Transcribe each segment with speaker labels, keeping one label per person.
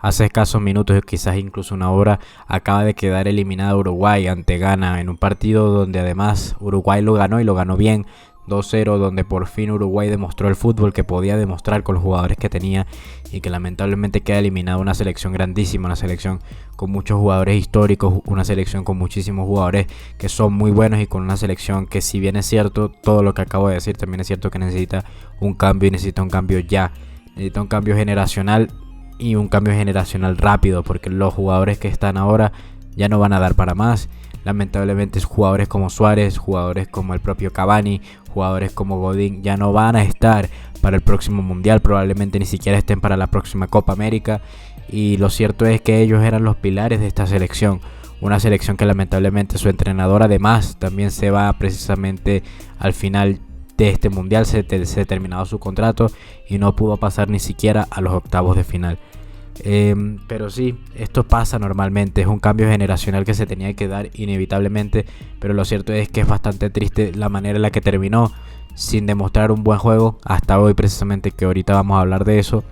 Speaker 1: hace escasos minutos, quizás incluso una hora, acaba de quedar eliminada Uruguay ante Ghana en un partido donde además Uruguay lo ganó y lo ganó bien, 2-0, donde por fin Uruguay demostró el fútbol que podía demostrar con los jugadores que tenía y que lamentablemente queda eliminada una selección grandísima, una selección con muchos jugadores históricos, una selección con muchísimos jugadores que son muy buenos y con una selección que, si bien es cierto todo lo que acabo de decir, también es cierto que necesita un cambio y necesita un cambio ya, necesita un cambio generacional y un cambio generacional rápido, porque los jugadores que están ahora ya no van a dar para más. Lamentablemente jugadores como Suárez, jugadores como el propio Cavani, jugadores como Godín ya no van a estar para el próximo Mundial, probablemente ni siquiera estén para la próxima Copa América, y lo cierto es que ellos eran los pilares de esta selección, una selección que lamentablemente su entrenador además también se va precisamente al final de este Mundial, se terminado su contrato y no pudo pasar ni siquiera a los octavos de final. Pero sí, esto pasa normalmente, es un cambio generacional que se tenía que dar inevitablemente, pero lo cierto es que es bastante triste la manera en la que terminó, sin demostrar un buen juego hasta hoy, precisamente, que ahorita vamos a hablar de eso,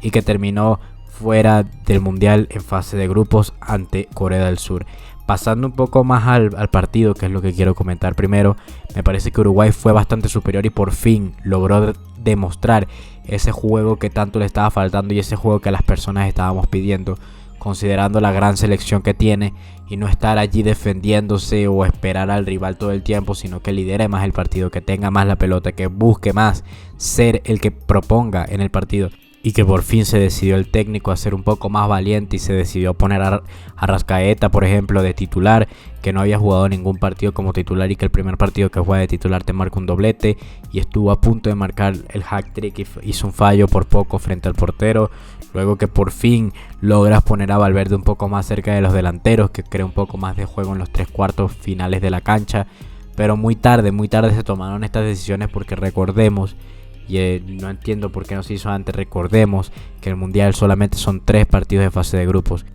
Speaker 1: y que terminó fuera del Mundial en fase de grupos ante Corea del Sur. Pasando un poco más al partido, que es lo que quiero comentar primero, me parece que Uruguay fue bastante superior y por fin logró demostrar ese juego que tanto le estaba faltando y ese juego que las personas estábamos pidiendo, considerando la gran selección que tiene, y no estar allí defendiéndose o esperar al rival todo el tiempo, sino que lidere más el partido, que tenga más la pelota, que busque más ser el que proponga en el partido. Y que por fin se decidió el técnico a ser un poco más valiente y se decidió poner a Arrascaeta, por ejemplo, de titular, que no había jugado ningún partido como titular y que el primer partido que juega de titular te marca un doblete, y estuvo a punto de marcar el hat-trick y hizo un fallo por poco frente al portero. Luego que por fin logras poner a Valverde un poco más cerca de los delanteros, que crea un poco más de juego en los 3/4 finales de la cancha, pero muy tarde se tomaron estas decisiones, porque recordemos, y no entiendo por qué no se hizo antes, recordemos que el Mundial solamente son 3 partidos de fase de grupos.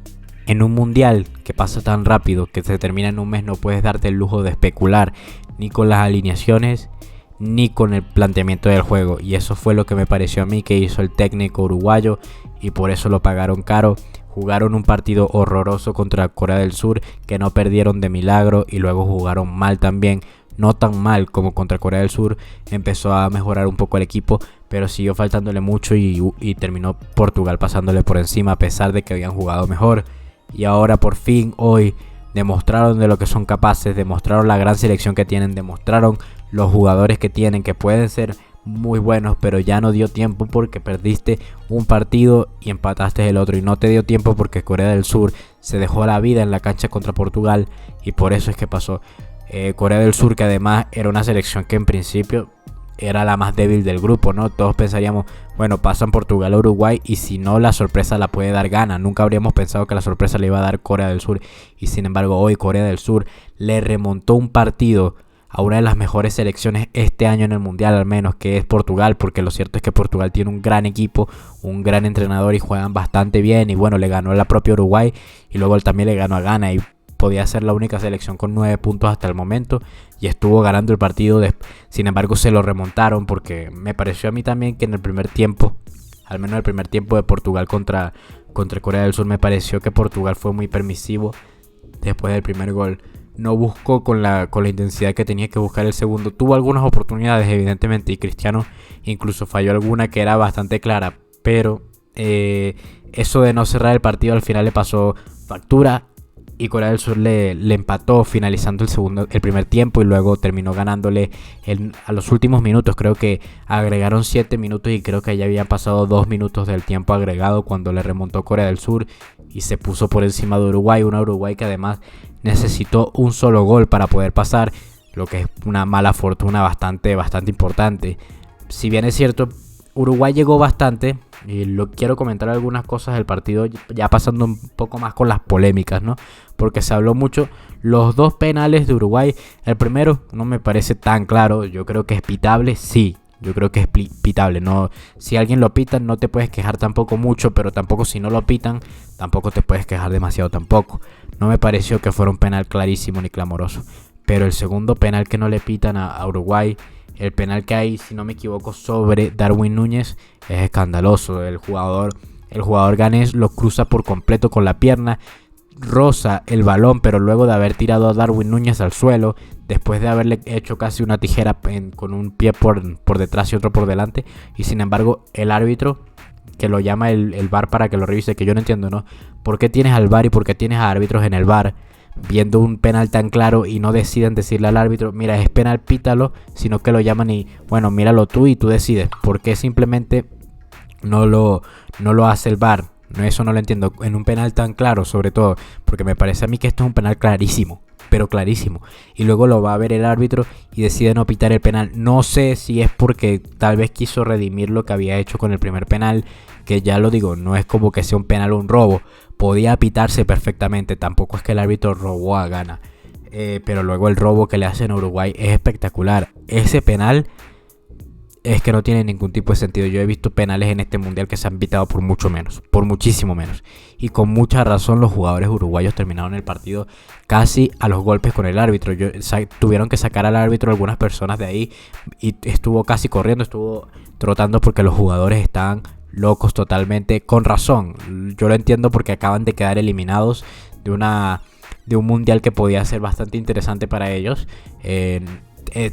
Speaker 1: En un Mundial que pasa tan rápido, que se termina en un mes, no puedes darte el lujo de especular ni con las alineaciones ni con el planteamiento del juego, y eso fue lo que me pareció a mí que hizo el técnico uruguayo, y por eso lo pagaron caro. Jugaron un partido horroroso contra Corea del Sur, que no perdieron de milagro, y luego jugaron mal también. No tan mal como contra Corea del Sur, empezó a mejorar un poco el equipo, pero siguió faltándole mucho y terminó Portugal pasándole por encima, a pesar de que habían jugado mejor. Y ahora por fin hoy demostraron de lo que son capaces, demostraron la gran selección que tienen, demostraron los jugadores que tienen, que pueden ser muy buenos, pero ya no dio tiempo porque perdiste un partido y empataste el otro, y no te dio tiempo porque Corea del Sur se dejó la vida en la cancha contra Portugal, y por eso es que pasó. Corea del Sur, que además era una selección que en principio era la más débil del grupo, ¿no? Todos pensaríamos, bueno, pasan Portugal a Uruguay y si no, la sorpresa la puede dar Ghana. Nunca habríamos pensado que la sorpresa le iba a dar Corea del Sur, y sin embargo hoy Corea del Sur le remontó un partido a una de las mejores selecciones este año en el Mundial, al menos, que es Portugal, porque lo cierto es que Portugal tiene un gran equipo, un gran entrenador y juegan bastante bien, y bueno, le ganó a la propia Uruguay y luego él también le ganó a Ghana, y podía ser la única selección con 9 puntos hasta el momento, y estuvo ganando el partido. Sin embargo se lo remontaron, porque me pareció a mí también que en el primer tiempo, al menos el primer tiempo de Portugal contra Corea del Sur, me pareció que Portugal fue muy permisivo después del primer gol. No buscó con la intensidad que tenía que buscar el segundo. Tuvo algunas oportunidades evidentemente, y Cristiano incluso falló alguna que era bastante clara, pero eso de no cerrar el partido al final le pasó factura, y Corea del Sur le empató finalizando el primer tiempo, y luego terminó ganándole a los últimos minutos. Creo que agregaron 7 minutos y creo que ya habían pasado 2 minutos del tiempo agregado cuando le remontó Corea del Sur y se puso por encima de Uruguay, una Uruguay que además necesitó un solo gol para poder pasar, lo que es una mala fortuna bastante importante. Si bien es cierto, Uruguay llegó bastante, y quiero comentar algunas cosas del partido, ya pasando un poco más con las polémicas, ¿no? Porque se habló mucho. Los 2 penales de Uruguay, el primero no me parece tan claro. Yo creo que es pitable, sí. Yo creo que es pitable. No, si alguien lo pita, no te puedes quejar tampoco mucho, pero tampoco si no lo pitan, tampoco te puedes quejar demasiado tampoco. No me pareció que fuera un penal clarísimo ni clamoroso. Pero el segundo penal que no le pitan a Uruguay, el penal que hay, si no me equivoco, sobre Darwin Núñez, es escandaloso. El jugador el jugador ganés lo cruza por completo con la pierna, roza el balón, pero luego de haber tirado a Darwin Núñez al suelo, después de haberle hecho casi una tijera con un pie por detrás y otro por delante, y sin embargo el árbitro, que lo llama el VAR para que lo revise, que yo no entiendo, ¿no? ¿Por qué tienes al VAR y por qué tienes a árbitros en el VAR viendo un penal tan claro y no deciden decirle al árbitro, mira, es penal, pítalo, sino que lo llaman y, bueno, míralo tú y tú decides? ¿Por qué simplemente no lo hace el VAR? No, eso no lo entiendo. En un penal tan claro, sobre todo, porque me parece a mí que esto es un penal clarísimo, pero clarísimo. Y luego lo va a ver el árbitro y decide no pitar el penal. No sé si es porque tal vez quiso redimir lo que había hecho con el primer penal, que ya lo digo, no es como que sea un penal o un robo. Podía pitarse perfectamente, tampoco es que el árbitro robó a Ghana. Pero luego el robo que le hacen a Uruguay es espectacular. Ese penal es que no tiene ningún tipo de sentido. Yo he visto penales en este mundial que se han pitado por mucho menos, por muchísimo menos. Y con mucha razón los jugadores uruguayos terminaron el partido casi a los golpes con el árbitro. Tuvieron que sacar al árbitro algunas personas de ahí y estuvo casi corriendo, estuvo trotando porque los jugadores estaban locos totalmente, con razón. Yo lo entiendo porque acaban de quedar eliminados de un mundial que podía ser bastante interesante para ellos.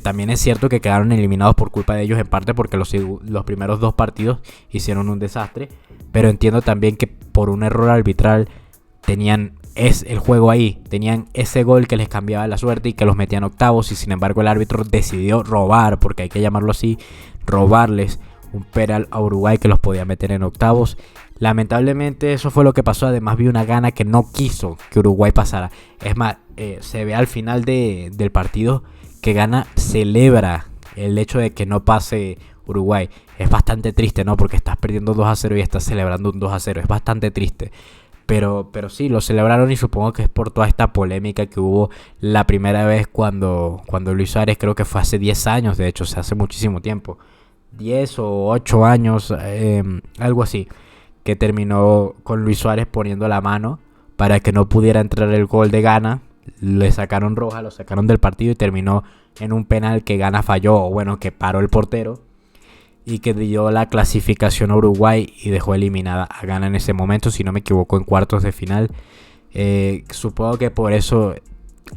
Speaker 1: También es cierto que quedaron eliminados por culpa de ellos, en parte porque los primeros 2 partidos hicieron un desastre, pero entiendo también que por un error arbitral tenían el juego ahí, tenían ese gol que les cambiaba la suerte y que los metía en octavos, y sin embargo el árbitro decidió robar, porque hay que llamarlo así, robarles un penal a Uruguay que los podía meter en octavos. Lamentablemente eso fue lo que pasó. Además vi una Ghana que no quiso que Uruguay pasara. Es más, se ve al final del partido que Ghana celebra el hecho de que no pase Uruguay. Es bastante triste, ¿no? Porque estás perdiendo 2-0 y estás celebrando un 2-0. Es bastante triste. Pero sí, lo celebraron y supongo que es por toda esta polémica que hubo la primera vez cuando Luis Suárez, creo que fue hace 10 años, de hecho, hace muchísimo tiempo. 10 o 8 años, algo así, que terminó con Luis Suárez poniendo la mano para que no pudiera entrar el gol de Ghana. Le sacaron roja, lo sacaron del partido y terminó en un penal que Ghana falló, o bueno, que paró el portero y que dio la clasificación a Uruguay y dejó eliminada a Ghana en ese momento, si no me equivoco, en cuartos de final. Supongo que por eso,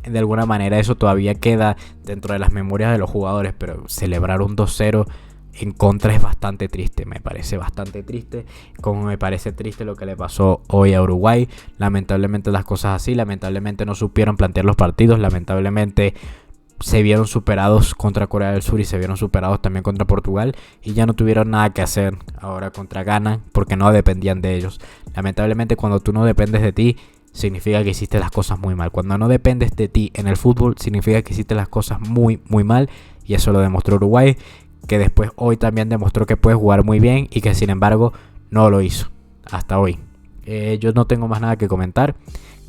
Speaker 1: de alguna manera, eso todavía queda dentro de las memorias de los jugadores, pero celebrar un 2-0 en contra es bastante triste, me parece bastante triste, como me parece triste lo que le pasó hoy a Uruguay. Lamentablemente las cosas así, lamentablemente no supieron plantear los partidos, lamentablemente se vieron superados contra Corea del Sur y se vieron superados también contra Portugal, y ya no tuvieron nada que hacer ahora contra Ghana porque no dependían de ellos. Lamentablemente cuando tú no dependes de ti, significa que hiciste las cosas muy mal. Cuando no dependes de ti en el fútbol, significa que hiciste las cosas muy muy mal, y eso lo demostró Uruguay, que después hoy también demostró que puede jugar muy bien y que sin embargo no lo hizo hasta hoy. Yo no tengo más nada que comentar.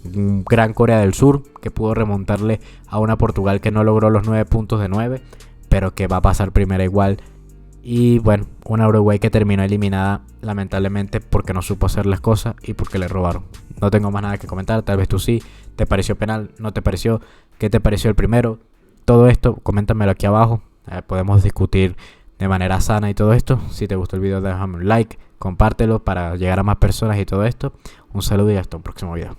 Speaker 1: Gran Corea del Sur que pudo remontarle a una Portugal que no logró los 9 puntos de 9, pero que va a pasar primera igual. Y bueno, una Uruguay que terminó eliminada lamentablemente porque no supo hacer las cosas y porque le robaron. No tengo más nada que comentar. Tal vez tú sí. ¿Te pareció penal? ¿No te pareció? ¿Qué te pareció el primero? Todo esto, coméntamelo aquí abajo. Podemos discutir de manera sana y todo esto. Si te gustó el video, déjame un like, compártelo para llegar a más personas y todo esto. Un saludo y hasta un próximo video.